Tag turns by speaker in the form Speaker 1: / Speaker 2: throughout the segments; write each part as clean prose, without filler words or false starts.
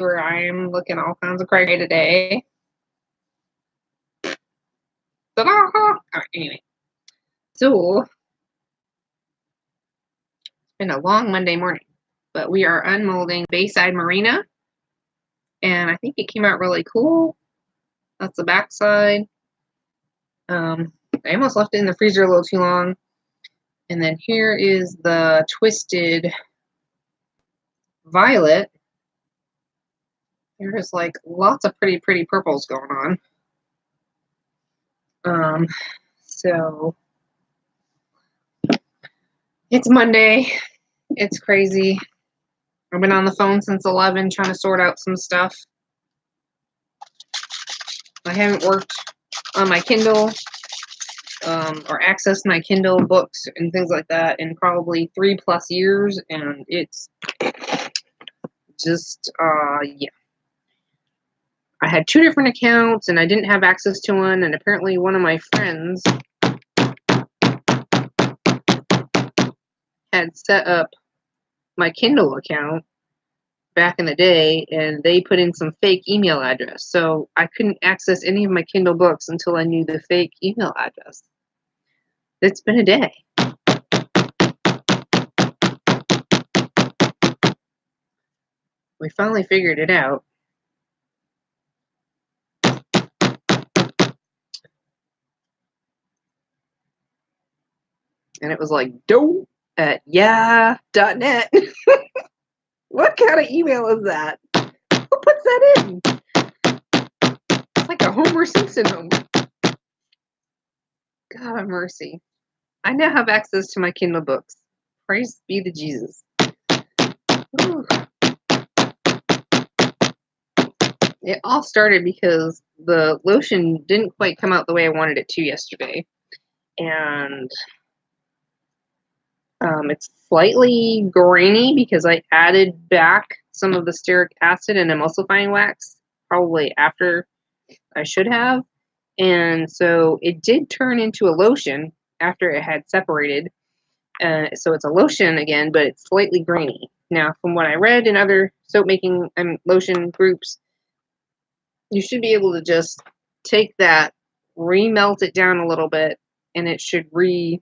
Speaker 1: where I am looking all kinds of crazy today. Ta-da! Alright, anyway. So, it's been a long Monday morning, but we are unmolding Bayside Marina, and I think it came out really cool. That's the backside. I almost left it in the freezer a little too long. And then here is the twisted violet. There's like lots of pretty purples going on. So it's Monday. It's crazy. I've been on the phone since 11 trying to sort out some stuff. I haven't worked on my Kindle or accessed my Kindle books and things like that in probably 3+ years, and it's just, yeah. I had 2 different accounts, and I didn't have access to one, and apparently one of my friends had set up my Kindle account back in the day, and they put in some fake email address. So I couldn't access any of my Kindle books until I knew the fake email address. It's been a day. We finally figured it out. And it was like, doe@yeah.net. What kind of email is that? Who puts that in? It's like a Homer Simpson Homer. God have mercy. I now have access to my Kindle books. Praise be to Jesus. Ooh. It all started because the lotion didn't quite come out the way I wanted it to yesterday. And it's slightly grainy because I added back some of the stearic acid and emulsifying wax probably after I should have. And so it did turn into a lotion after it had separated. So it's a lotion again, but it's slightly grainy. Now, from what I read in other soap making and lotion groups, you should be able to just take that, remelt it down a little bit, and it should rejoin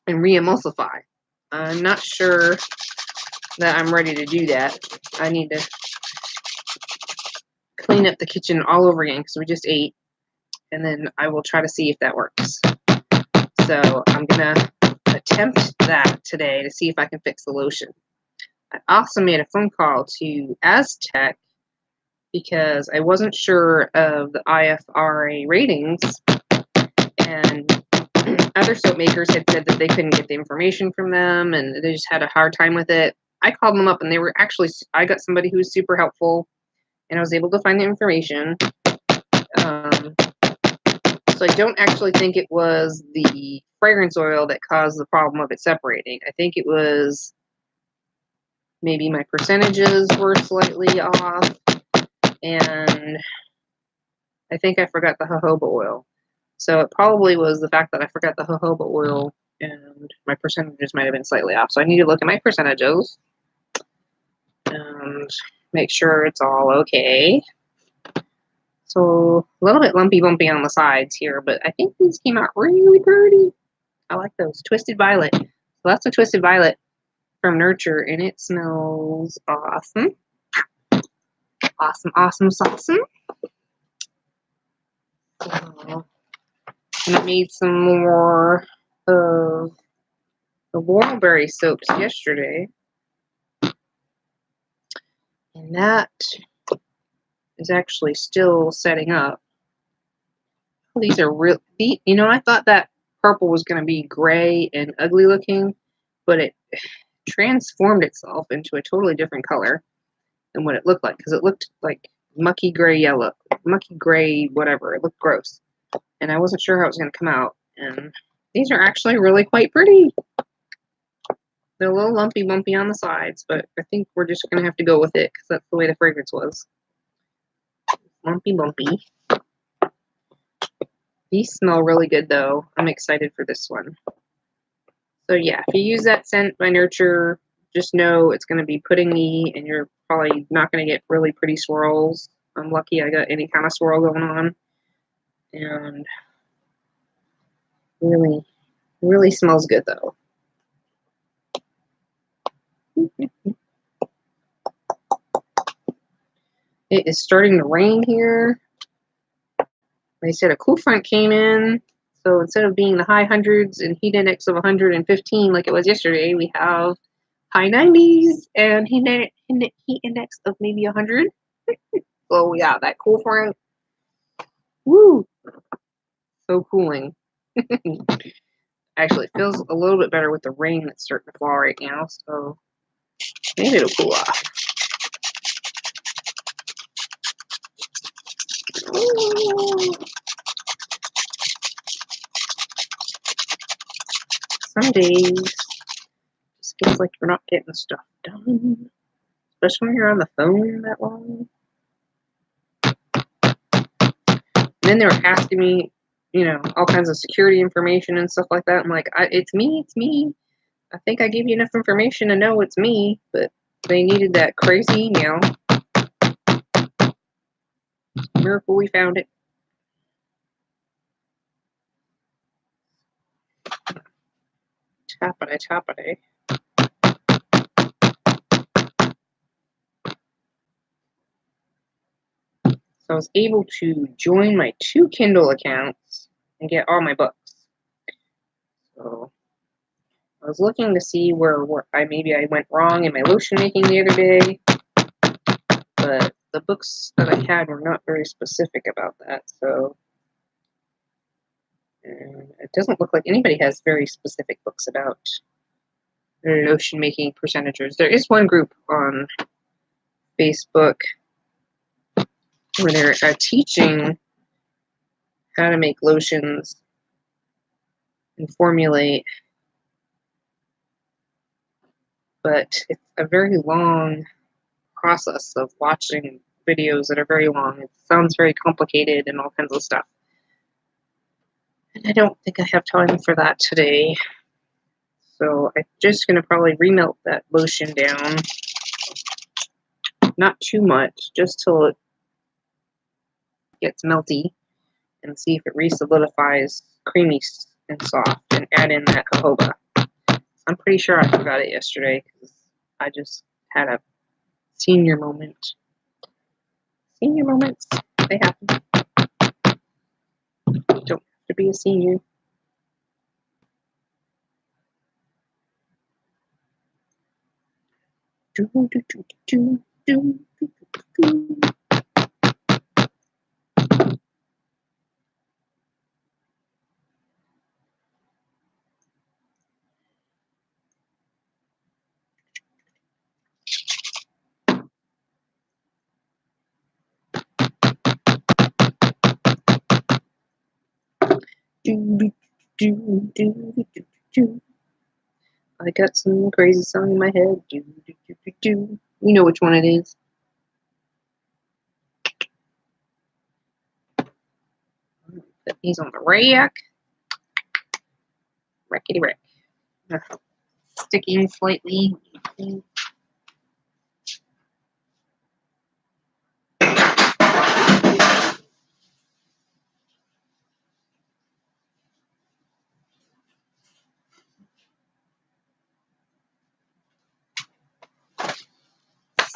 Speaker 1: and re-emulsify. I'm not sure that I'm ready to do that. I need to clean up the kitchen all over again because we just ate, and then I will try to see if that works. So I'm gonna attempt that today to see if I can fix the lotion. I also made a phone call to Aztec because I wasn't sure of the IFRA ratings, and other soap makers had said that they couldn't get the information from them and they just had a hard time with it. I called them up and they were actually, I got somebody who was super helpful and I was able to find the information. So I don't actually think it was the fragrance oil that caused the problem of it separating. I think it was maybe my percentages were slightly off, and I think I forgot the jojoba oil. So it probably was the fact that I forgot the jojoba oil and my percentages might have been slightly off. So I need to look at my percentages and make sure it's all okay. So a little bit lumpy bumpy on the sides here, but I think these came out really pretty. I like those. Twisted Violet. So that's a Twisted Violet from Nurture, and it smells awesome. Awesome. So, and I made some more of the Wallberry soaps yesterday. And that is actually still setting up. These are real, you know, I thought that purple was going to be gray and ugly looking, but it transformed itself into a totally different color than what it looked like, because it looked like mucky gray yellow, mucky gray whatever. It looked gross, and I wasn't sure how it was going to come out. And these are actually really quite pretty. They're a little lumpy bumpy on the sides, but I think we're just going to have to go with it because that's the way the fragrance was. Lumpy bumpy. These smell really good though. I'm excited for this one. So yeah, if you use that scent by Nurture, just know it's going to be pudding me, and you're probably not going to get really pretty swirls. I'm lucky I got any kind of swirl going on. And really, really smells good though. It is starting to rain here. They said a cool front came in, so instead of being the high hundreds and heat index of 115 like it was yesterday, we have high 90s and heat index of maybe 100. So yeah, that cool front, woo, so cooling. Actually, it feels a little bit better with the rain that's starting to fall right now, so maybe it'll cool off. Ooh. Some days it just feels like you're not getting stuff done, especially when you're on the phone that long. And then they were asking me, you know, all kinds of security information and stuff like that. I'm like, it's me. I think I gave you enough information to know it's me, but they needed that crazy email. Miracle we found it. Tappity. So I was able to join my 2 Kindle accounts and get all my books. So I was looking to see where I went wrong in my lotion making the other day, but the books that I had were not very specific about that. So it doesn't look like anybody has very specific books about lotion making percentages. There is one group on Facebook where they're teaching how to make lotions and formulate, but it's a very long process of watching videos that are very long. It sounds very complicated and all kinds of stuff. And I don't think I have time for that today. So I'm just going to probably remelt that lotion down. Not too much, just till it gets melty, and see if it re-solidifies creamy and soft, and add in that jojoba. I'm pretty sure I forgot it yesterday because I just had a senior moment. Senior moments, they happen. Don't have to be a senior. I got some crazy song in my head. You know which one it is. Put these on the rack. Rackety rack. Sticking slightly.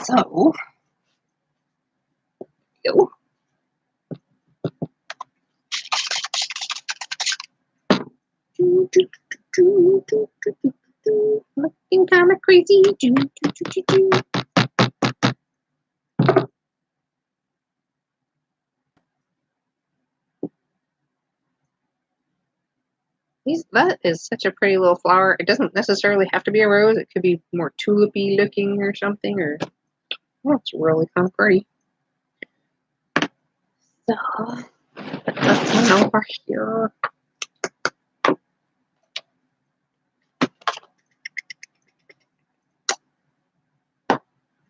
Speaker 1: So, go. Looking kind of crazy. That is such a pretty little flower. It doesn't necessarily have to be a rose. It could be more tulipy looking or something. Or it's really kind of pretty. So put this one over here.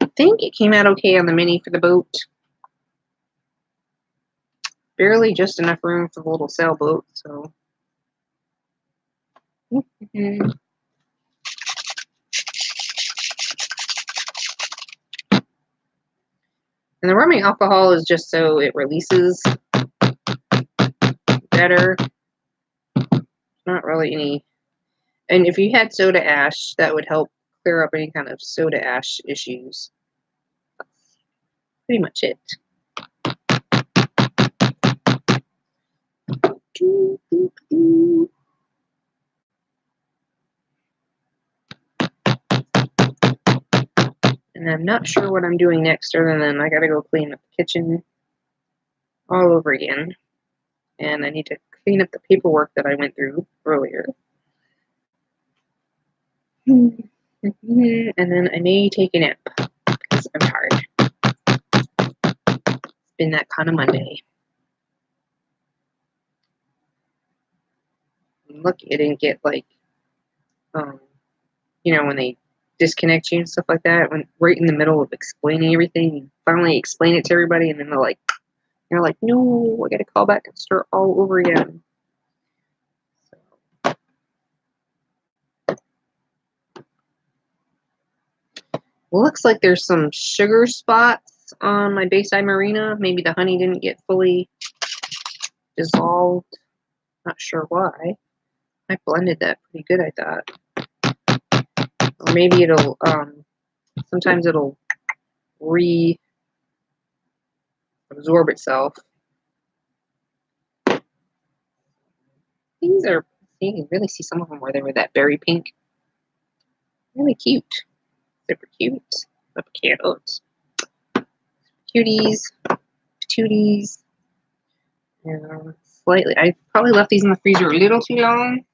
Speaker 1: I think it came out okay on the mini for the boat. Barely just enough room for the little sailboat. So. And the rubbing alcohol is just so it releases better. Not really any. And if you had soda ash, that would help clear up any kind of soda ash issues. That's pretty much it. And I'm not sure what I'm doing next, other than I gotta go clean up the kitchen all over again. And I need to clean up the paperwork that I went through earlier. And then I may take a nap because I'm tired. It's been that kind of Monday. I'm lucky I didn't get like, you know, when they disconnect you and stuff like that, when right in the middle of explaining everything, you finally explain it to everybody, and then you're like, no, I got to call back and start all over again. So. Looks like there's some sugar spots on my Bayside Marina. Maybe the honey didn't get fully dissolved. Not sure why. I blended that pretty good, I thought. Or maybe it'll, sometimes it'll reabsorb itself. These are, you can really see some of them where they were that berry pink. Really cute. Super cute. Super cute. Cuties. Patooties. Slightly. I probably left these in the freezer a little too long.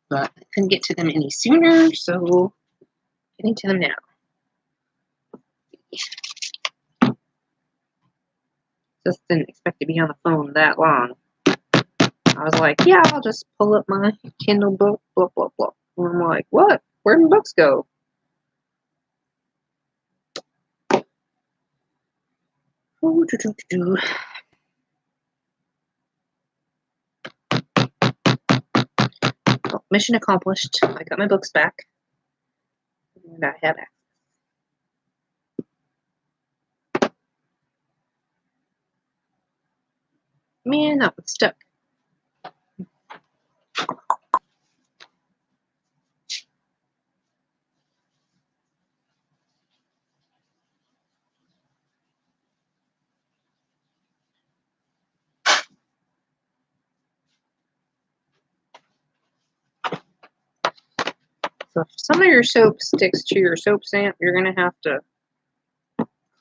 Speaker 1: But I couldn't get to them any sooner, so getting to them now. Just didn't expect to be on the phone that long. I was like, yeah, I'll just pull up my Kindle book, blah, blah, blah. And I'm like, what? Where'd my books go? Oh, mission accomplished. I got my books back. And I have access. Man, that was stuck. So if some of your soap sticks to your soap stamp, you're going to have to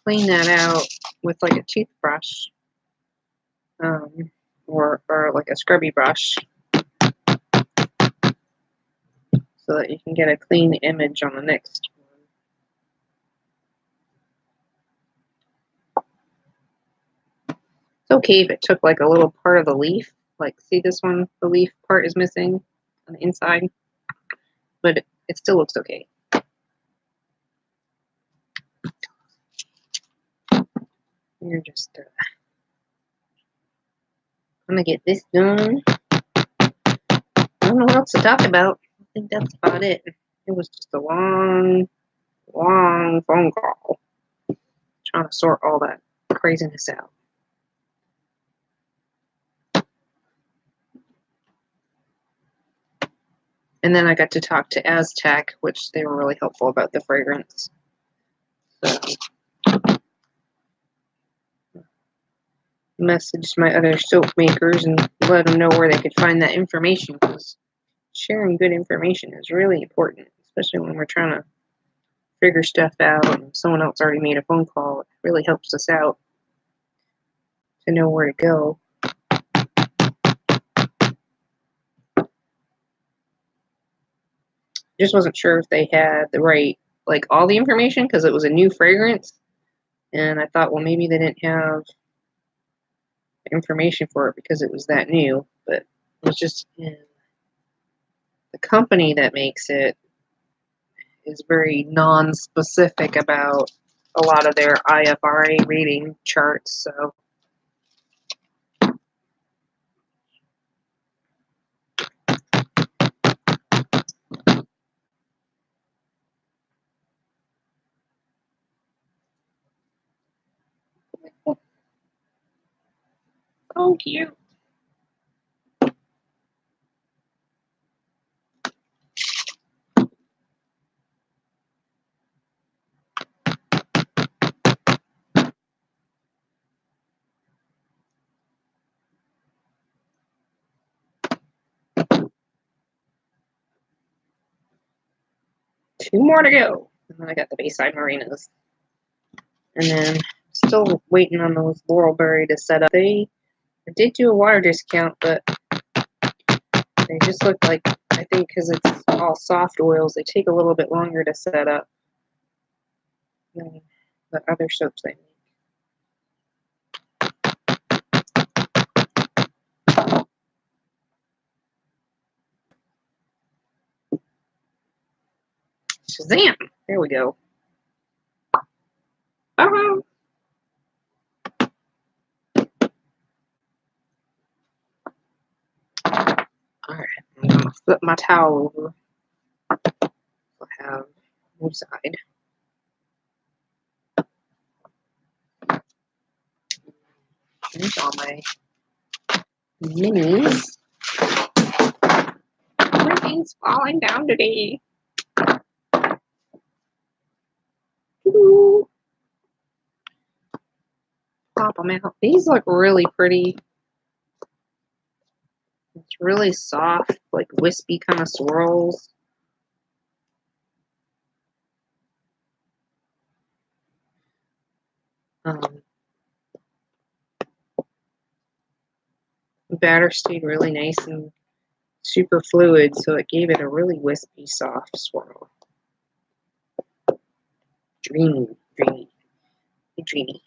Speaker 1: clean that out with like a toothbrush or like a scrubby brush so that you can get a clean image on the next one. It's okay if it took like a little part of the leaf. Like, see this one? The leaf part is missing on the inside, but it still looks okay. You're just I'm gonna get this done. I don't know what else to talk about. I think that's about it. It was just a long phone call trying to sort all that craziness out. And then I got to talk to Aztec, which they were really helpful about the fragrance. So, messaged my other soap makers and let them know where they could find that information, because sharing good information is really important, especially when we're trying to figure stuff out and someone else already made a phone call. It really helps us out to know where to go. Just wasn't sure if they had the right, like, all the information, because it was a new fragrance, and I thought, well, maybe they didn't have information for it because it was that new, but it was just the company that makes it is very non-specific about a lot of their IFRA rating charts. So oh, cute. Two more to go. And then I got the Bayside Marinas. And then still waiting on those Laurelberry to set up. They did do a water discount, but they just look like, I think because it's all soft oils, they take a little bit longer to set up than the other soaps they make. Shazam! There we go. Oh! Alright, I'm going to flip my towel over. I'll have one side. Here's all my minis. Everything's falling down today. Ooh. Pop them out. These look really pretty. It's really soft, like wispy kind of swirls. The batter stayed really nice and super fluid, so it gave it a really wispy, soft swirl. Dreamy, dreamy, dreamy.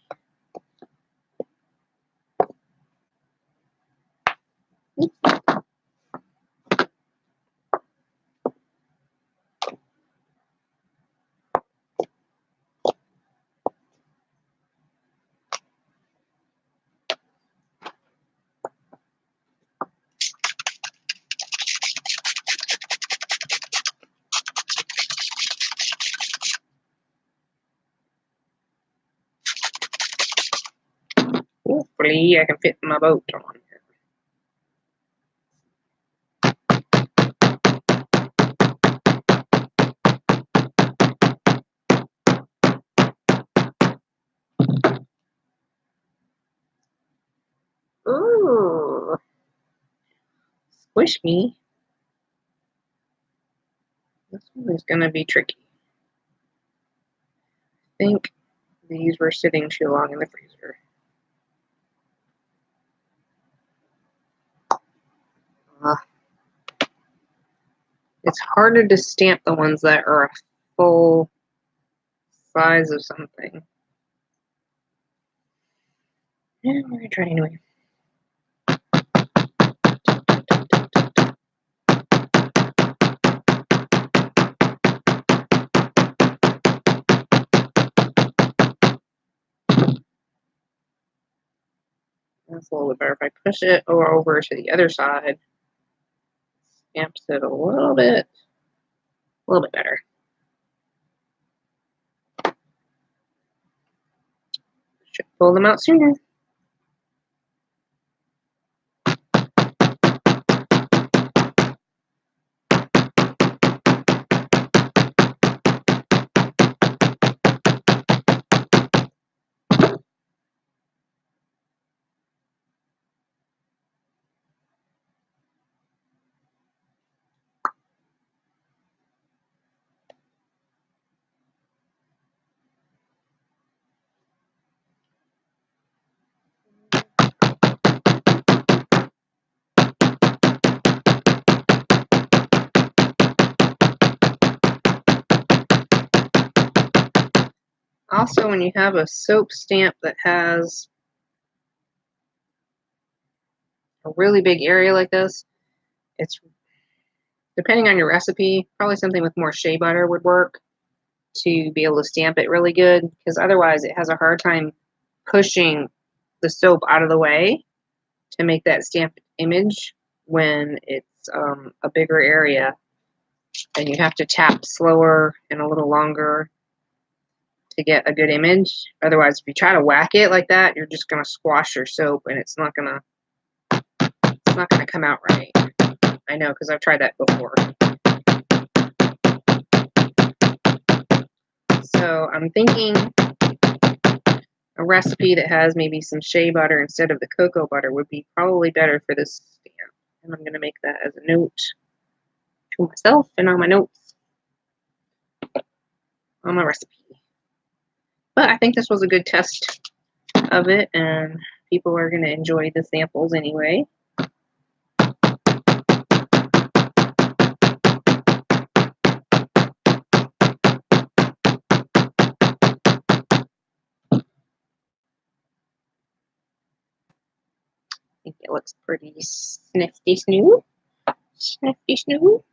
Speaker 1: Hopefully I can fit my boat on here. Ooh. Squish me. This one is going to be tricky. I think these were sitting too long in the freezer. It's harder to stamp the ones that are a full size of something. Yeah, we're going to try anyway. That's a little bit better. If I push it over to the other side, stamps it a little bit better. Should pull them out sooner. Also, when you have a soap stamp that has a really big area like this, it's, depending on your recipe, probably something with more shea butter would work to be able to stamp it really good, because otherwise it has a hard time pushing the soap out of the way to make that stamped image when it's a bigger area, and you have to tap slower and a little longer to get a good image. Otherwise, if you try to whack it like that, you're just gonna squash your soap, and it's not gonna come out right. I know, because I've tried that before. So I'm thinking a recipe that has maybe some shea butter instead of the cocoa butter would be probably better for this stamp. And I'm going to make that as a note to myself and on my notes on my recipe. But I think this was a good test of it, and people are going to enjoy the samples anyway. I think it looks pretty snifty snoo. Snifty snoo.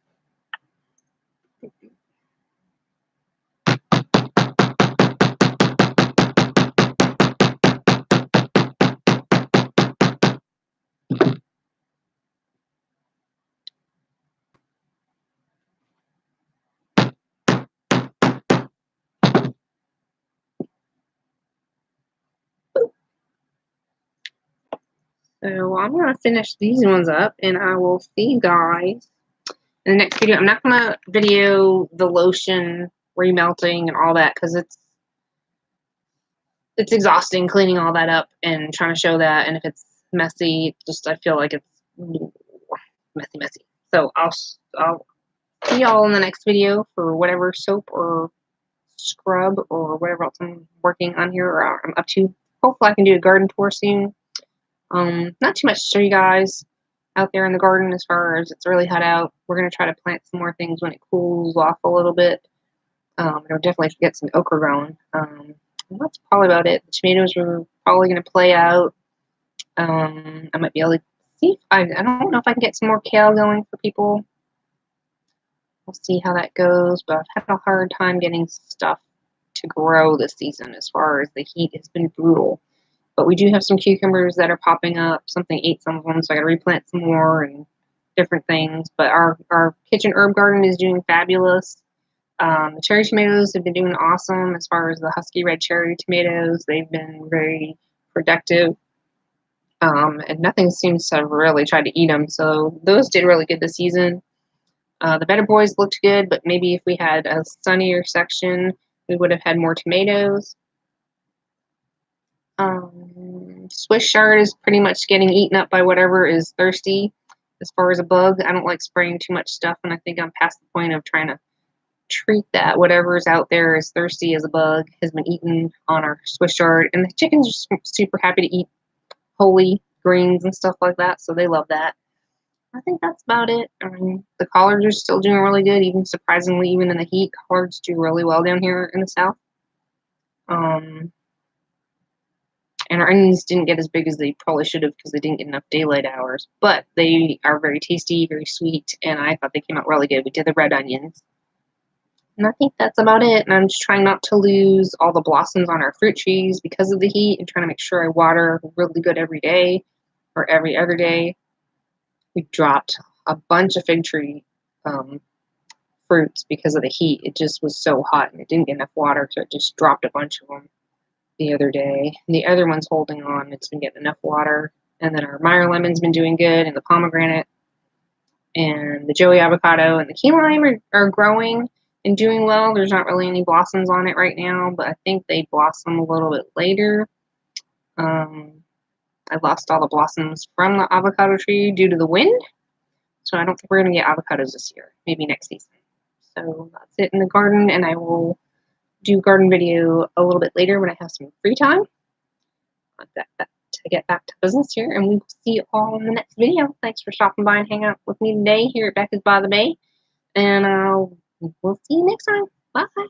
Speaker 1: So I'm going to finish these ones up, and I will see you guys in the next video. I'm not going to video the lotion remelting and all that, because it's exhausting cleaning all that up and trying to show that. And if it's messy, just I feel like it's messy. So I'll see y'all in the next video for whatever soap or scrub or whatever else I'm working on here or I'm up to. Hopefully I can do a garden tour soon. Not too much to show you guys out there in the garden as far as it's really hot out. We're going to try to plant some more things when it cools off a little bit. I'll definitely get some okra growing. That's probably about it. The tomatoes are probably going to play out. I might be able to see. I don't know if I can get some more kale going for people. We'll see how that goes. But I've had a hard time getting stuff to grow this season as far as the heat has been brutal. But we do have some cucumbers that are popping up. Something ate some of them, so I got to replant some more and different things. But our kitchen herb garden is doing fabulous. The cherry tomatoes have been doing awesome as far as the husky red cherry tomatoes. They've been very productive. And nothing seems to have really tried to eat them. So those did really good this season. The better boys looked good, but maybe if we had a sunnier section, we would have had more tomatoes. Swiss chard is pretty much getting eaten up by whatever is thirsty as far as a bug. I don't like spraying too much stuff, and I think I'm past the point of trying to treat that. Whatever's out there is thirsty as a bug has been eaten on our Swiss chard, and the chickens are super happy to eat holy greens and stuff like that, so they love that. I think that's about it. The collards are still doing really good, even surprisingly, even in the heat. Collards do really well down here in the south. And our onions didn't get as big as they probably should have because they didn't get enough daylight hours. But they are very tasty, very sweet, and I thought they came out really good. We did the red onions. And I think that's about it. And I'm just trying not to lose all the blossoms on our fruit trees because of the heat, and trying to make sure I water really good every day or every other day. We dropped a bunch of fig tree fruits because of the heat. It just was so hot and it didn't get enough water, so it just dropped a bunch of them the other day. And the other one's holding on. It's been getting enough water. And then our Meyer lemon's been doing good, and the pomegranate and the Joey avocado and the key lime are growing and doing well. There's not really any blossoms on it right now, but I think they blossom a little bit later. I lost all the blossoms from the avocado tree due to the wind, so I don't think we're going to get avocados this year. Maybe next season. So that's it in the garden, and I will do garden video a little bit later when I have some free time. To get back to business here, and we will see you all in the next video. Thanks for stopping by and hanging out with me today here at Becca's by the Bay, and we'll see you next time. Bye.